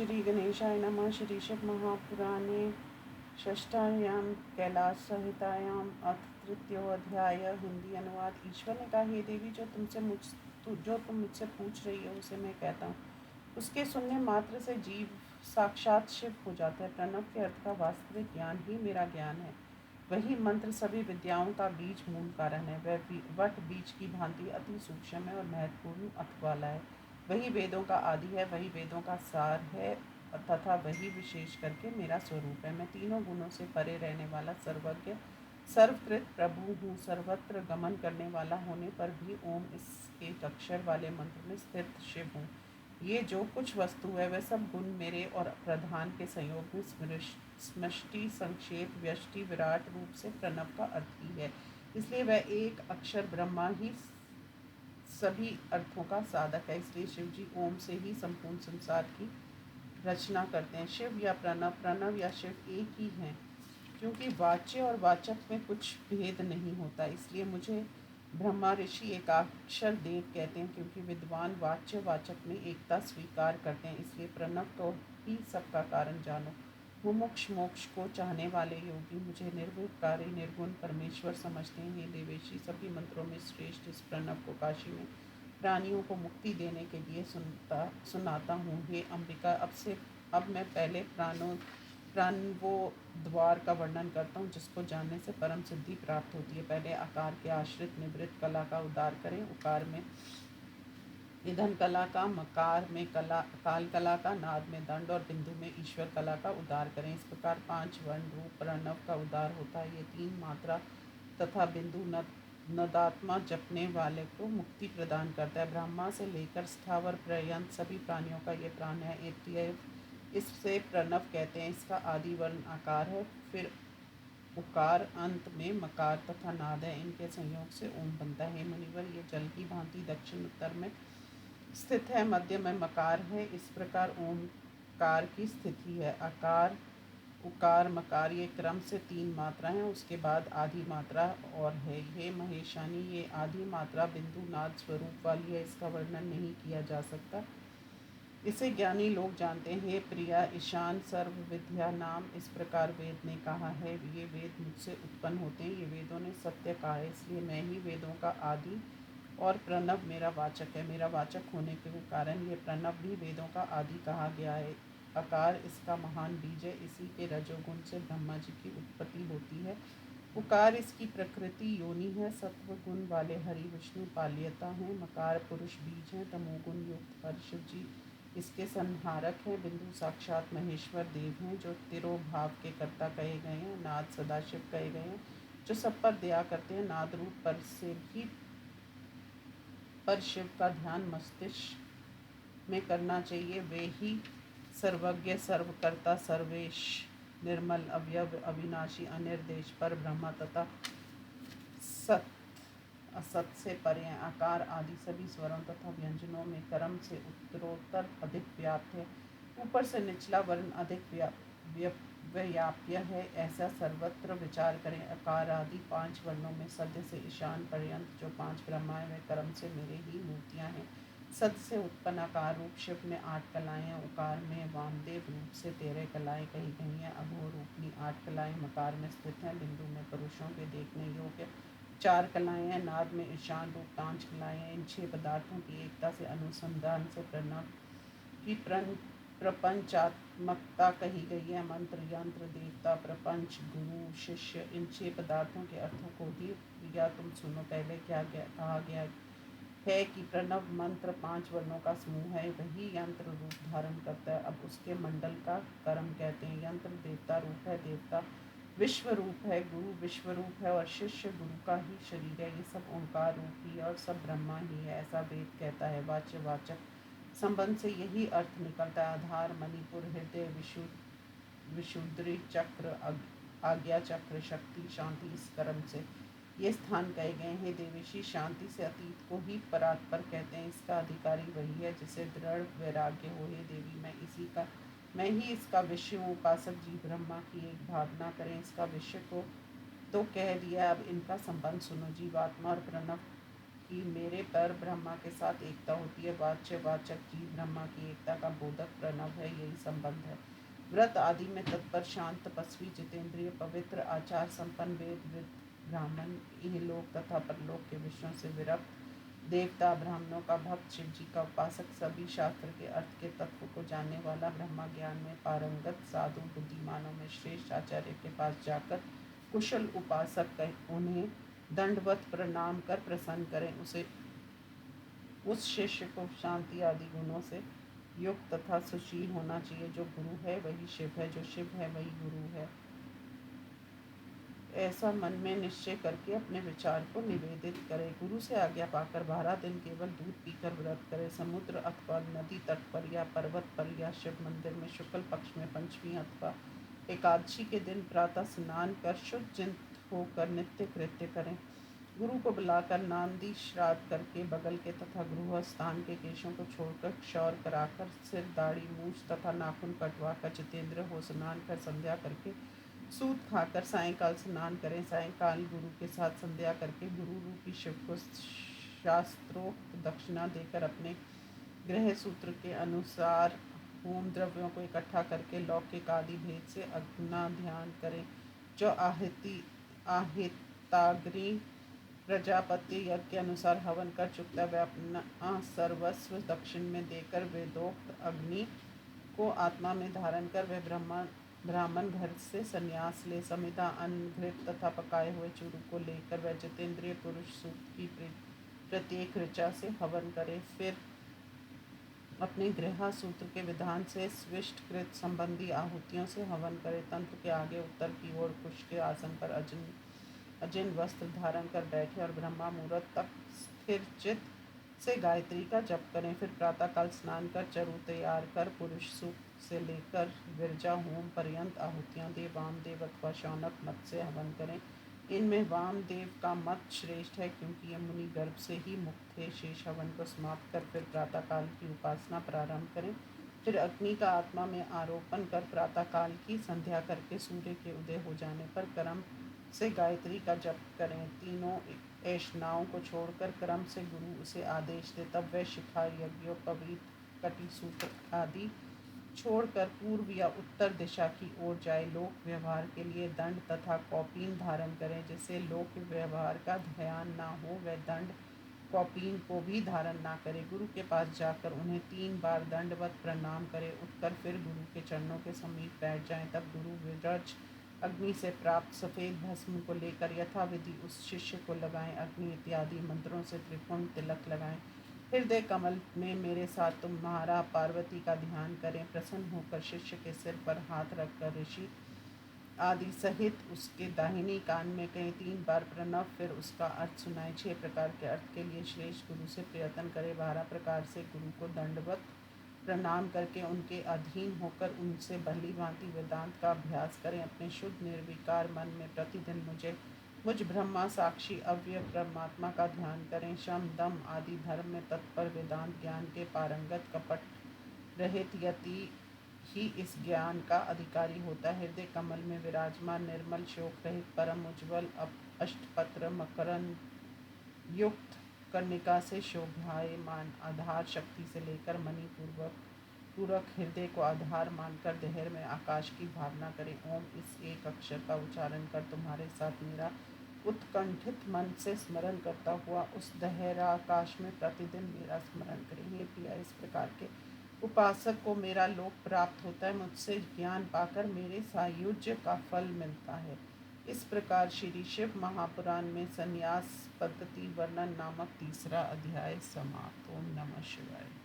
श्री गणेशाय नमः। श्री शिव महापुराणे षष्ठायां कैलाश संहितायां अथ तृतीयोऽध्याय। हिंदी अनुवाद। ईश्वर ने कहा, हे देवी, जो तुम मुझसे पूछ रही हो उसे मैं कहता हूँ। उसके सुनने मात्र से जीव साक्षात शिव हो जाता है। प्रणव के अर्थ का वास्तविक ज्ञान ही मेरा ज्ञान है। वही मंत्र सभी विद्याओं का बीज मूल कारण है। वह वट बीज की भांति अति सूक्ष्म है और महत्वपूर्ण अर्थ वाला है। वही वेदों का आदि है, वही वेदों का सार है तथा वही विशेष करके मेरा स्वरूप है। मैं तीनों गुणों से परे रहने वाला सर्वज्ञ सर्वकृत प्रभु हूँ। सर्वत्र गमन करने वाला होने पर भी ओम इस एक अक्षर वाले मंत्र में स्थित शिव हूँ। ये जो कुछ वस्तु है वह सब गुण मेरे और प्रधान के संयोग में समष्टि संक्षेप व्यष्टि विराट रूप से प्रणव का अर्थ ही है। इसलिए वह एक अक्षर ब्रह्मा ही सभी अर्थों का साधक है। इसलिए शिव जी ओम से ही संपूर्ण संसार की रचना करते हैं। शिव या प्रणव या शिव एक ही हैं, क्योंकि वाच्य और वाचक में कुछ भेद नहीं होता। इसलिए मुझे ब्रह्मा ऋषि एकाक्षर देव कहते हैं, क्योंकि विद्वान वाच्य वाचक में एकता स्वीकार करते हैं। इसलिए प्रणव तो ही सबका कारण जानो। मुमुक्ष मोक्ष को चाहने वाले योगी मुझे निर्विकारी निर्गुण परमेश्वर समझते हैं। हे देवेशी, सभी मंत्रों में श्रेष्ठ इस प्रणव को काशी में प्राणियों को मुक्ति देने के लिए सुनाता हूँ। हे अंबिका, अब मैं पहले प्राणवो द्वार का वर्णन करता हूँ, जिसको जानने से परम सिद्धि प्राप्त होती है। पहले आकार के आश्रित निवृत्त कला का उद्धार करें। उकार में निधन कला का, मकार में काल कला का, नाद में दंड और बिंदु में ईश्वर कला का उद्धार करें। इस प्रकार 5 वर्ण रूप प्रणव का उद्धार होता है। ये 3 मात्रा तथा बिंदु नदात्मा जपने वाले को मुक्ति प्रदान करता है। ब्रह्मा से लेकर स्थावर पर्यंत सभी प्राणियों का ये प्राण है। इससे प्रणव कहते हैं। इसका आदि वर्ण आकार है, फिर उकार, अंत में मकार तथा नाद है। इनके संयोग से ओम बनता है। मुनिवर, ये जल की भांति दक्षिण उत्तर में स्थित है, मध्य में मकार है। इस प्रकार ओमकार की स्थिति है। आकार, उकार, मकार ये क्रम से 3 मात्रा हैं, उसके बाद आधी मात्रा और है। हे महेशानी, ये आधी मात्रा बिंदु नाद स्वरूप वाली है। इसका वर्णन नहीं किया जा सकता, इसे ज्ञानी लोग जानते हैं। हे प्रिया, ईशान सर्व विद्या नाम इस प्रकार वेद ने कहा है। ये वेद मुझसे उत्पन्न होते हैं, ये वेदों ने सत्य कहा है। इसलिए मैं ही वेदों का आदि और प्रणव मेरा वाचक है। मेरा वाचक होने के कारण ये प्रणव भी वेदों का आदि कहा गया है। आकार इसका महान बीज है, इसी के रजोगुण से ब्रह्मा जी की उत्पत्ति होती है। उकार इसकी प्रकृति योनि है, सत्व गुण वाले हरि विष्णु पाल्यता हैं। मकार पुरुष बीज हैं, तमोगुण युक्त हर शिव जी इसके संहारक हैं। बिंदु साक्षात महेश्वर देव हैं, जो तिरोभाव के कर्ता कहे गए हैं। नाद सदाशिव कहे गए हैं, जो सब पर दया करते हैं। नाद रूप पर से भी पर शिव का ध्यान मस्तिष्क में करना चाहिए। वे ही सर्वज्ञ सर्वकर्ता सर्वेश निर्मल अवयव अविनाशी अनिर्देश पर ब्रह्मा तथा सत असत से परे हैं। आकार आदि सभी स्वरों तथा व्यंजनों में कर्म से उत्तरोत्तर अधिक व्याप्त है। ऊपर से निचला वर्ण अधिक व्याप्य है, ऐसा सर्वत्र विचार करें। आकार आदि 5 वर्णों में सद्य से ईशान पर्यंत जो 5 ब्रह्माएं वे कर्म से मेरे ही मूर्तियां हैं। सद से उत्पन्न आकार रूप शिव में 8 कलाएं, उकार में वामदेव रूप से 13 कलाएं कही गई हैं। अघोर रूपनी 8 कलाएं मकार में स्थित हैं। बिंदु में पुरुषों के देखने योग्य 4 कलाएं हैं। नाद में ईशान रूप 5 कलाएं हैं। इन 6 पदार्थों की एकता से अनुसंधान से प्रणव की प्रपंचात्मकता कही गई है। मंत्र, यंत्र, देवता, प्रपंच, गुरु, शिष्य, इन 6 पदार्थों के अर्थों को ही या तुम सुनो। पहले क्या कहा गया है कि प्रणव मंत्र 5 वर्णों का समूह है, वही यंत्र रूप धारण करता है। अब उसके मंडल का कर्म कहते हैं। यंत्र देवता रूप है, देवता विश्व रूप है, गुरु विश्व रूप है और शिष्य गुरु का ही शरीर है। ये सब ओंकार रूप ही है और सब ब्रह्मा ही है, ऐसा वेद कहता है। वाच्य वाचक संबंध से यही अर्थ निकलता है। आधार, मणिपुर, हृदय, विशुद्री चक्र, आज्ञा चक्र, शक्ति, शांति, इस कर्म से ये स्थान कहे गए हैं। देवेशी, शांति से अतीत को ही परात्पर कहते हैं। इसका अधिकारी वही है जिसे दृढ़ वैराग्य हो। हे देवी, मैं ही इसका विषय हूँ। उपासक जी ब्रह्मा की एक भावना करें। इसका विषय को तो कह दिया, अब इनका संबंध सुनो। जीवात्मा और प्रणव कि मेरे पर ब्रह्मा के साथ एकता होती है। वाच्य वाचक जीव ब्रह्मा की एकता का बोधक प्रणव है, यही संबंध है। व्रत आदि में तत्पर, शांत, तपस्वी, जितेंद्रिय, पवित्र, आचार संपन्न, वेद वृद्ध ब्राह्मण, इहलोक तथा परलोक के विषयों से विरक्त, देवता ब्राह्मणों का भक्त, शिव जी का उपासक, सभी शास्त्र के अर्थ के तत्व को जानने वाला, ब्रह्मा ज्ञान में पारंगत, साधु बुद्धिमानों में श्रेष्ठ, आचार्य के पास जाकर कुशल उपासक कहें, उन्हें दंडवत प्रणाम कर प्रसन्न करें, उस शिष्य को शांति आदि गुणों से युक्त तथा सुशील होना चाहिए। जो गुरु है वही शिव है, जो शिव है वही गुरु है। ऐसा मन में निश्चय करके अपने विचार को निवेदित करे। गुरु से आज्ञा पाकर 12 दिन केवल दूध पीकर व्रत करे। समुद्र अथवा नदी तट पर या पर्वत पर या शिव मंदिर में शुक्ल पक्ष में पंचमी अथवा एकादशी के दिन प्रातः स्नान कर शुद्ध चिंत होकर नित्य कृत्य करें। गुरु को बुलाकर नांदी श्राद्ध करके बगल के तथा गृह स्थान के केशों को छोड़कर क्षौर कराकर सिर, दाढ़ी, मूछ तथा नाखून कटवाकर जितेंद्र हो स्नान कर संध्या करके सूत खाकर सायंकाल स्नान करें। सायंकाल गुरु के साथ संध्या करके गुरु रूपी शिव को शास्त्रोक्त दक्षिणा देकर अपने गृह सूत्र के अनुसार होम द्रव्यों को इकट्ठा करके लौकिक आदि भेद से अग्ना ध्यान करें। जो आहिताग्नि प्रजापति यज्ञ के अनुसार हवन कर चुकता वह अपना सर्वस्व दक्षिण में देकर वेदोक्त अग्नि को आत्मा में धारण कर वह ब्राह्मण घर से संन्यास ले। समिधा, अन्न, घृत तथा पकाए हुए चूरू को लेकर वह जितेंद्रिय पुरुष सूक्त की प्रत्येक ऋचा से हवन करे। फिर अपने गृह सूत्र के विधान से स्विष्टकृत संबंधी आहुतियों से हवन करे। तंत्र के आगे उत्तर की ओर कुश के आसन पर अजिन वस्त्र धारण कर बैठे और ब्रह्मा मुहूर्त तक स्थिर चित्त से गायत्री का जप करें। फिर प्रातःकाल स्नान कर चरु तैयार कर पुरुष सूक्त से लेकर विरजा होम पर्यंत आहुतियाँ दे। वामदेव अथवा शौनक मत से हवन करें। इनमें वामदेव का मत श्रेष्ठ है क्योंकि ये मुनि गर्भ से ही मुक्त थे। शेष हवन को समाप्त कर फिर प्रातःकाल की उपासना प्रारंभ करें। फिर अग्नि का आत्मा में आरोपण कर प्रातःकाल की संध्या करके सूर्य के उदय हो जाने पर क्रम से गायत्री का जप करें। तीनों ऐष्णाओं को छोड़कर क्रम से गुरु उसे आदेश दे, तब वह शिखा, यज्ञोपवीत, कटिसूत्र आदि छोड़कर पूर्व या उत्तर दिशा की ओर जाए। लोक व्यवहार के लिए दंड तथा कौपीन धारण करें। जिसे लोक व्यवहार का ध्यान ना हो वह दंड कौपीन को भी धारण ना करे। गुरु के पास जाकर उन्हें 3 बार दंडवत प्रणाम करे। उठकर फिर गुरु के चरणों के समीप बैठ जाएं। तब गुरु विरज अग्नि से प्राप्त सफ़ेद भस्म को लेकर यथाविधि उस शिष्य को लगाएं। अग्नि इत्यादि मंत्रों से त्रिपुंड तिलक लगाएं। हृदय कमल में मेरे साथ तुम्हारा पार्वती का ध्यान करें। प्रसन्न होकर शिष्य के सिर पर हाथ रखकर ऋषि आदि सहित उसके दाहिनी कान में कहें 3 बार प्रणव। फिर उसका अर्थ सुनाएं। 6 प्रकार के अर्थ के लिए श्रेष्ठ गुरु से प्रयत्न करें। 12 प्रकार से गुरु को दंडवत प्रणाम करके उनके अधीन होकर उनसे भली भांति वेदांत का अभ्यास करें। अपने शुद्ध निर्विकार मन में प्रतिदिन मुझ ब्रह्मा साक्षी अव्यय परमात्मा का ध्यान करें। शम, दम आदि धर्म में तत्पर, वेदांत ज्ञान के पारंगत, कपट रहित यति ही इस ज्ञान का अधिकारी होता है। हृदय कमल में विराजमान निर्मल शोक रहित परम उज्ज्वल अष्टपत्र मकरंद युक्त कर्णिका से शोभायमान आधार शक्ति से लेकर मणि पूरक हृदय को आधार मानकर देहर में आकाश की भावना करें। ओम इस एक अक्षर का उच्चारण कर तुम्हारे साथ मेरा उत्कंठित मन से स्मरण करता हुआ उस दहराकाश में प्रतिदिन मेरा स्मरण करें। हे प्रिया, इस प्रकार के उपासक को मेरा लोक प्राप्त होता है। मुझसे ज्ञान पाकर मेरे सायुज्य का फल मिलता है। इस प्रकार श्री शिव महापुराण में संन्यास पद्धति वर्णन नामक 3रा अध्याय समाप्त। ओम नमः शिवाय।